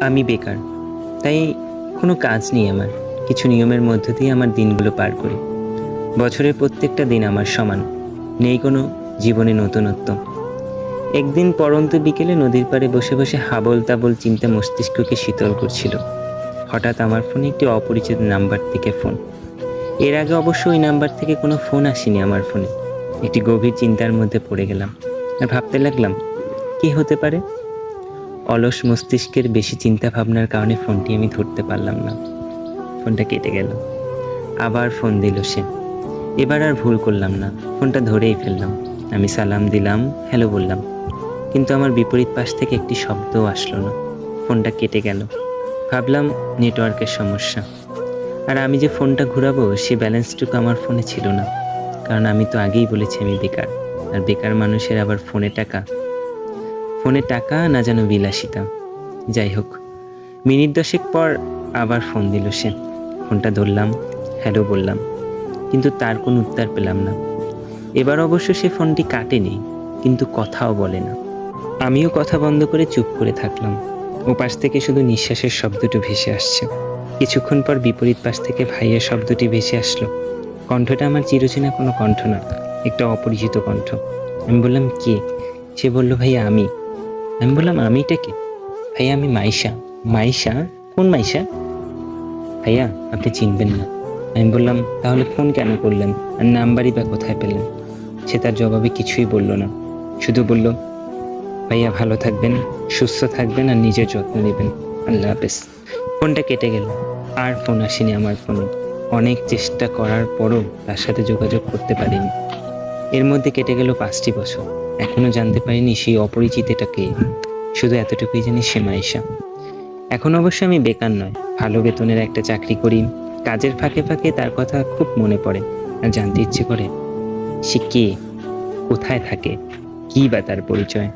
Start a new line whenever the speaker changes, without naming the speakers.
আমি বেকার, তাই কোনো কাজ নেই আমার। কিছু নিয়মের মধ্য দিয়ে আমার দিনগুলো পার করি। বছরের প্রত্যেকটা দিন আমার সমান, নেই কোনো জীবনে নতুনত্ব। একদিন পড়ন্ত বিকেলে নদীর পাড়ে বসে বসে হাবল তাবল চিন্তা মস্তিষ্ককে শীতল করছিল। হঠাৎ আমার ফোনে একটি অপরিচিত নাম্বার থেকে ফোন। এর আগে অবশ্য ওই নাম্বার থেকে কোনো ফোন আসেনি আমার ফোনে। একটি গভীর চিন্তার মধ্যে পড়ে গেলাম আর ভাবতে লাগলাম, কে হতে পারে। অলস মস্তিষ্কের বেশি চিন্তা ভাবনার কারণে ফোনটি আমি ধরতে পারলাম না। ফোনটা কেটে গেল। আবার ফোন দিল সে। এবার আর ভুল করলাম না, ফোনটা ধরেই ফেললাম। আমি সালাম দিলাম, হ্যালো বললাম, কিন্তু আমার বিপরীত পাশ থেকে একটি শব্দও আসলো না। ফোনটা কেটে গেল। ভাবলাম নেটওয়ার্কের সমস্যা। আর আমি যে ফোনটা ঘুরাবো সে ব্যালেন্সটুকু আমার ফোনে ছিল না, কারণ আমি তো আগেই বলেছি আমি বেকার। আর বেকার মানুষের আবার ফোনে টাকা না যেন বিলাসিতা। যাই হোক, মিনিট 10 পর আবার ফোন দিল সে। ফোনটা ধরলাম, হ্যালো বললাম, কিন্তু তার কোনো উত্তর পেলাম না। এবার অবশ্য সে ফোনটি কাটেনি, কিন্তু কথাও বলে না। আমিও কথা বন্ধ করে চুপ করে থাকলাম। ও পাশ থেকে শুধু নিঃশ্বাসের শব্দটি ভেসে আসছে। কিছুক্ষণ পর বিপরীত পাশ থেকে ভাইয়ের শব্দটি ভেসে আসলো। কণ্ঠটা আমার চিরচেনা কোনো কণ্ঠ না, একটা অপরিচিত কণ্ঠ। আমি বললাম, কে? সে বলল, ভাইয়া আমি। আমি বললাম, আমিটা কে? ভাইয়া আমি মাইশা। মাইশা? কোন মাইশা? ভাইয়া আপনি চিনবেন না। আমি বললাম, তাহলে ফোন কেন করলেন আর নাম্বারই বা কোথায় পেলেন? সে তার জবাবে কিছুই বলল না, শুধু বলল, ভাইয়া ভালো থাকবেন, সুস্থ থাকবেন আর নিজের যত্ন নেবেন, আল্লাহ হাফেজ। ফোনটা কেটে গেল। আর ফোন আসেনি আমার ফোনে। অনেক চেষ্টা করার পরও তার সাথে যোগাযোগ করতে পারিনি। এর মধ্যে কেটে গেল 5টি বছর। এখনো জানতে পারিনি সেই অপরিচিতটা কে। শুধু এতটুকুই জানি সে মাইশা। এখন অবশ্য আমি বেকার নয়, ভালো বেতনের একটা চাকরি করি। কাজের ফাঁকে ফাঁকে তার কথা খুব মনে পড়ে আর জানতে ইচ্ছে করে সে কে, কোথায় থাকে, কী বা তার পরিচয়।